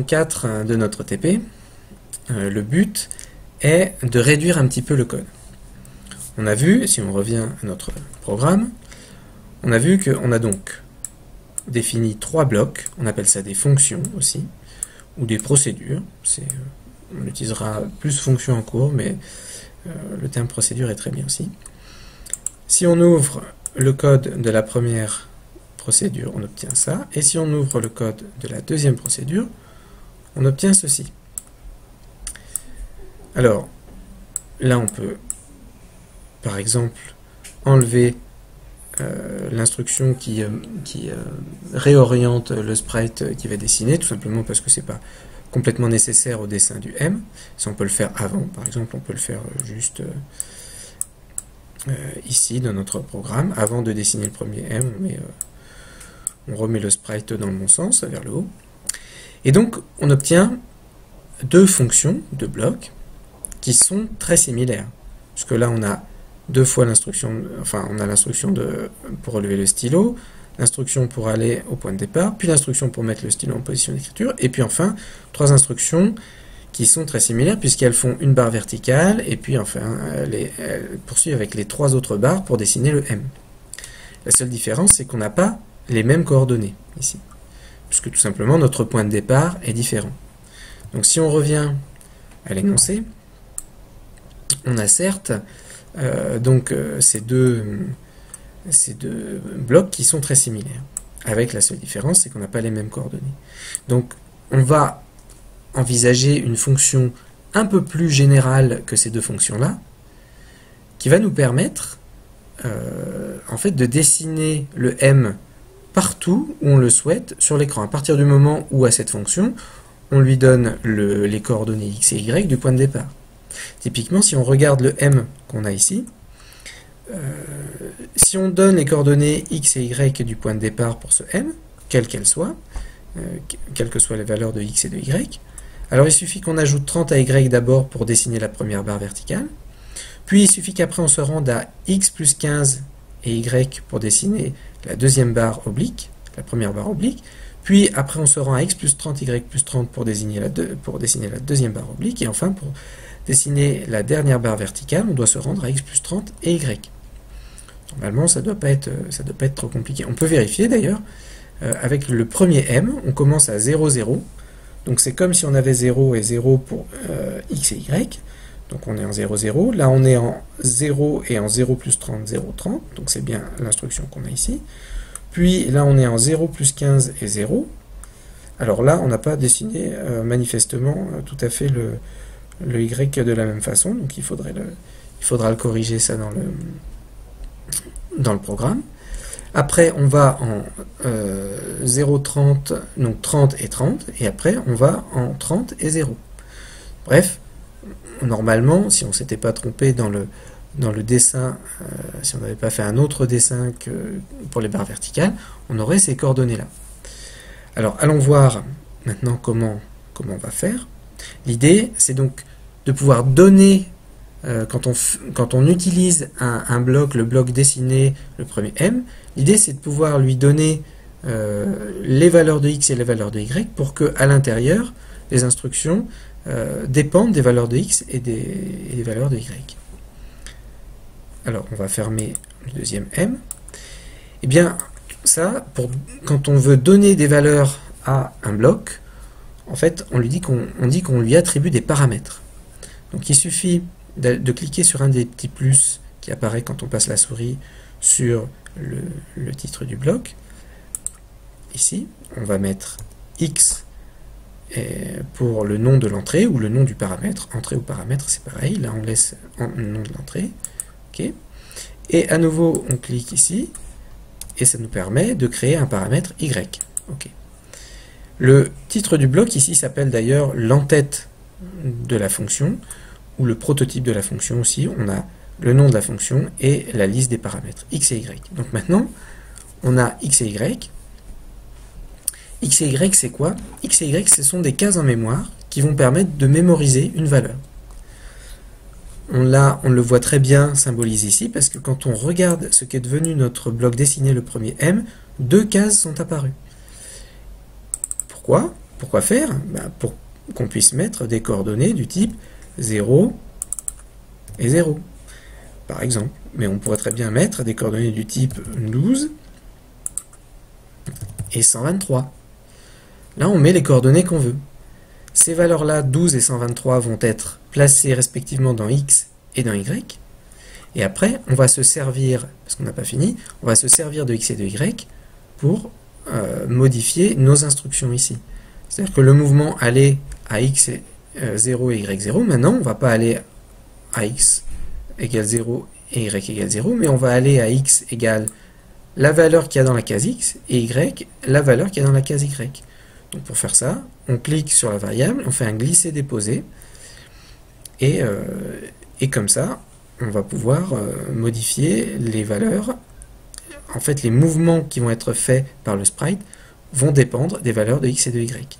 4 de notre TP, le but est de réduire un petit peu le code. On a vu, si on revient à notre programme, on a vu qu'on a donc défini 3 blocs, on appelle ça des fonctions aussi, ou des procédures. On utilisera plus fonction en cours, mais le terme procédure est très bien aussi. Si on ouvre le code de la première procédure, on obtient ça, et si on ouvre le code de la deuxième procédure, on obtient ceci. Alors, là on peut, par exemple, enlever l'instruction qui réoriente le sprite qui va dessiner, tout simplement parce que c'est pas complètement nécessaire au dessin du M. Si on peut le faire avant, par exemple, on peut le faire juste ici dans notre programme. Avant de dessiner le premier M, on remet le sprite dans le bon sens, vers le haut. Et donc, on obtient 2 fonctions, 2 blocs, qui sont très similaires. Puisque là, on a 2 fois l'instruction, enfin, on a l'instruction pour relever le stylo, l'instruction pour aller au point de départ, puis l'instruction pour mettre le stylo en position d'écriture, et puis enfin, 3 instructions qui sont très similaires, puisqu'elles font une barre verticale, et puis enfin, elles poursuivent avec les 3 autres barres pour dessiner le M. La seule différence, c'est qu'on n'a pas les mêmes coordonnées, ici. Puisque tout simplement, notre point de départ est différent. Donc si on revient à l'énoncé, on a certes ces deux blocs qui sont très similaires, avec la seule différence, c'est qu'on n'a pas les mêmes coordonnées. Donc on va envisager une fonction un peu plus générale que ces 2 fonctions-là, qui va nous permettre en fait de dessiner le M partout où on le souhaite sur l'écran, à partir du moment où à cette fonction, on lui donne les coordonnées X et Y du point de départ. Typiquement, si on regarde le M qu'on a ici, si on donne les coordonnées X et Y du point de départ pour ce M, quelles qu'elles soient, quelles que soient les valeurs de X et de Y, alors il suffit qu'on ajoute 30 à Y d'abord pour dessiner la première barre verticale, puis il suffit qu'après on se rende à X plus 15 et Y pour dessiner la deuxième barre oblique, la première barre oblique, puis après on se rend à X plus 30, Y plus 30 pour dessiner la deuxième barre oblique, et enfin pour dessiner la dernière barre verticale, on doit se rendre à X plus 30 et Y. Normalement, ça doit pas être trop compliqué. On peut vérifier d'ailleurs, avec le premier M, on commence à 0, 0, donc c'est comme si on avait 0 et 0 pour X et Y, donc on est en 0, 0, là on est en 0 et en 0 plus 30, 0, 30, donc c'est bien l'instruction qu'on a ici, puis là on est en 0 plus 15 et 0, alors là on n'a pas dessiné manifestement tout à fait le Y de la même façon, donc il faudra le corriger ça dans le programme. Après on va en 0, 30, donc 30 et 30, et après on va en 30 et 0. Bref, normalement, si on ne s'était pas trompé dans le dessin, si on n'avait pas fait un autre dessin que pour les barres verticales, on aurait ces coordonnées-là. Alors, allons voir maintenant comment on va faire. L'idée, c'est donc de pouvoir donner, quand on utilise un bloc, le bloc dessiné, le premier M, l'idée c'est de pouvoir lui donner les valeurs de X et les valeurs de Y pour que à l'intérieur, les instructions dépendent des valeurs de X et des valeurs de Y. Alors, on va fermer le deuxième M. Et bien, ça, quand on veut donner des valeurs à un bloc, en fait, on dit qu'on lui attribue des paramètres. Donc, il suffit de cliquer sur un des petits plus qui apparaît quand on passe la souris sur le titre du bloc. Ici, on va mettre X pour le nom de l'entrée ou le nom du paramètre. Entrée ou paramètre, c'est pareil. Là, on laisse le nom de l'entrée. OK. Et à nouveau, on clique ici et ça nous permet de créer un paramètre Y. OK. Le titre du bloc ici s'appelle d'ailleurs l'entête de la fonction ou le prototype de la fonction aussi. On a le nom de la fonction et la liste des paramètres X et Y. Donc maintenant, on a X et Y. X et Y, c'est quoi? X et Y, ce sont des cases en mémoire qui vont permettre de mémoriser une valeur. On le voit très bien symbolisé ici, parce que quand on regarde ce qu'est devenu notre bloc dessiné, le premier M, 2 cases sont apparues. Pourquoi? Pourquoi faire? Pour qu'on puisse mettre des coordonnées du type 0 et 0, par exemple. Mais on pourrait très bien mettre des coordonnées du type 12 et 123. Là, on met les coordonnées qu'on veut. Ces valeurs-là, 12 et 123, vont être placées respectivement dans X et dans Y. Et après, on va se servir, parce qu'on n'a pas fini, on va se servir de X et de Y pour modifier nos instructions ici. C'est-à-dire que le mouvement allait à X 0 et Y 0, maintenant on ne va pas aller à X égale 0 et Y égale 0, mais on va aller à X égale la valeur qu'il y a dans la case X et Y la valeur qu'il y a dans la case Y. Donc pour faire ça, on clique sur la variable, on fait un glisser-déposer, et comme ça, on va pouvoir modifier les valeurs. En fait, les mouvements qui vont être faits par le sprite vont dépendre des valeurs de X et de Y.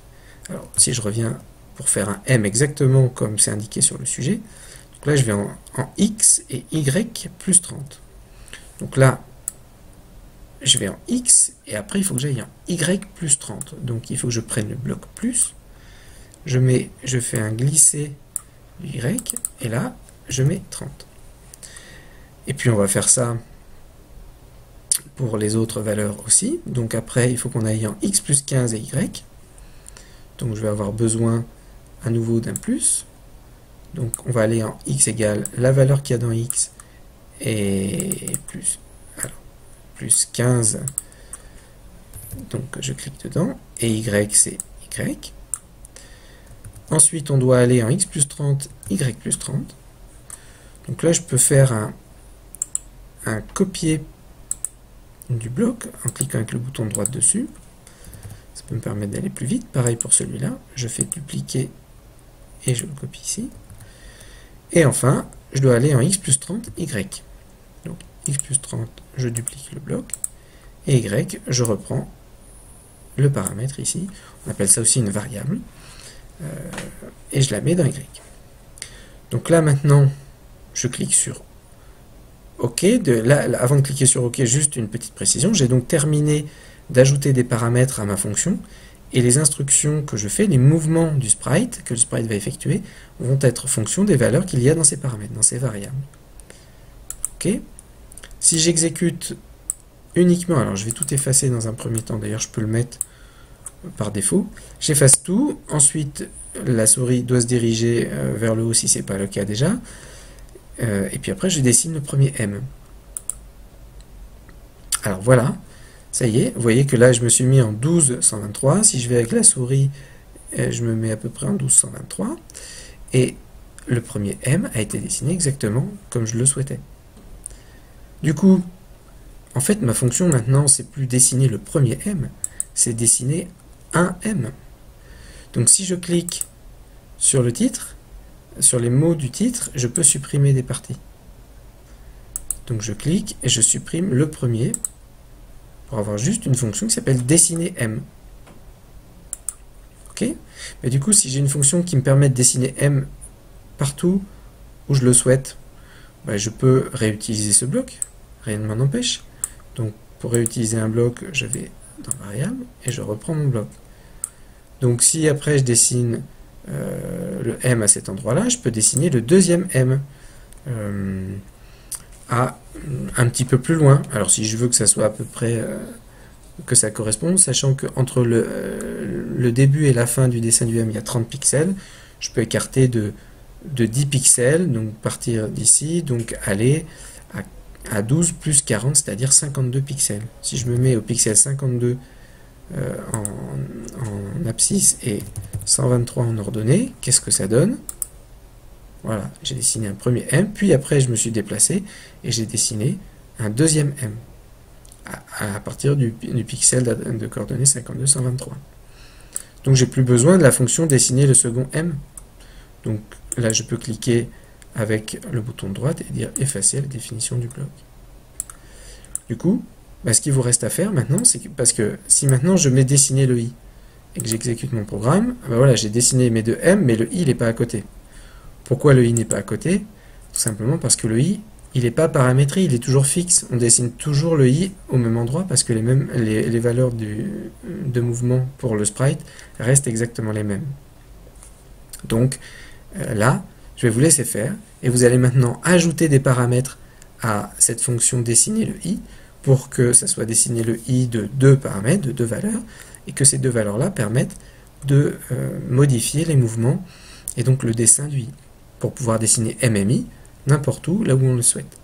Alors, si je reviens pour faire un M exactement comme c'est indiqué sur le sujet, donc là, je vais en X et Y plus 30. Donc là, je vais en X, et après, il faut que j'aille en Y plus 30. Donc, il faut que je prenne le bloc plus, je fais un glisser du Y, et là, je mets 30. Et puis, on va faire ça pour les autres valeurs aussi. Donc, après, il faut qu'on aille en X plus 15 et Y. Donc, je vais avoir besoin à nouveau d'un plus. Donc, on va aller en X égale la valeur qu'il y a dans X, et plus 15, donc je clique dedans, et Y c'est Y. Ensuite on doit aller en X plus 30, Y plus 30. Donc là je peux faire un copier du bloc en cliquant avec le bouton droit dessus. Ça peut me permettre d'aller plus vite. Pareil pour celui-là, je fais dupliquer et je le copie ici. Et enfin, je dois aller en X plus 30, Y. Donc X plus 30, je duplique le bloc, et Y, je reprends le paramètre ici, on appelle ça aussi une variable, et je la mets dans Y. Donc là maintenant, je clique sur OK. Avant de cliquer sur OK, juste une petite précision, j'ai donc terminé d'ajouter des paramètres à ma fonction, et les instructions que je fais, les mouvements du sprite, que le sprite va effectuer, vont être fonction des valeurs qu'il y a dans ces paramètres, dans ces variables. OK. Si j'exécute uniquement, alors je vais tout effacer dans un premier temps, d'ailleurs je peux le mettre par défaut, j'efface tout, ensuite la souris doit se diriger vers le haut si ce n'est pas le cas déjà, et puis après je dessine le premier M. Alors voilà, ça y est, vous voyez que là je me suis mis en 12-123, si je vais avec la souris, je me mets à peu près en 12-123, et le premier M a été dessiné exactement comme je le souhaitais. Du coup, en fait, ma fonction maintenant, c'est plus dessiner le premier M, c'est dessiner un M. Donc si je clique sur le titre, sur les mots du titre, je peux supprimer des parties. Donc je clique et je supprime le premier pour avoir juste une fonction qui s'appelle dessiner M. Ok? Mais du coup, si j'ai une fonction qui me permet de dessiner M partout où je le souhaite, je peux réutiliser ce bloc. Rien ne m'en empêche. Donc pour réutiliser un bloc, je vais dans variable et je reprends mon bloc. Donc si après je dessine le M à cet endroit-là, je peux dessiner le deuxième M un petit peu plus loin. Alors si je veux que ça soit à peu près que ça corresponde, sachant que entre le début et la fin du dessin du M, il y a 30 pixels, je peux écarter de 10 pixels, donc partir d'ici, donc aller à 12 plus 40, c'est-à-dire 52 pixels. Si je me mets au pixel 52 en abscisse et 123 en ordonnée, qu'est-ce que ça donne? Voilà, j'ai dessiné un premier M, puis après je me suis déplacé et j'ai dessiné un deuxième M à partir du pixel de coordonnées 52, 123. Donc j'ai plus besoin de la fonction dessiner le second M. Donc là je peux cliquer avec le bouton de droite et dire effacer la définition du bloc. Du coup, ce qu'il vous reste à faire maintenant, c'est que, parce que si maintenant je mets dessiner le I et que j'exécute mon programme, voilà, j'ai dessiné mes deux M, mais le I n'est pas à côté. Pourquoi le I n'est pas à côté? Tout simplement parce que le I, il n'est pas paramétré, il est toujours fixe. On dessine toujours le i au même endroit parce que les valeurs de mouvement pour le sprite restent exactement les mêmes. Donc là, je vais vous laisser faire et vous allez maintenant ajouter des paramètres à cette fonction dessiner le i pour que ça soit dessiné le i de deux paramètres, de deux valeurs, et que ces deux valeurs-là permettent de modifier les mouvements et donc le dessin du i pour pouvoir dessiner MMI n'importe où, là où on le souhaite.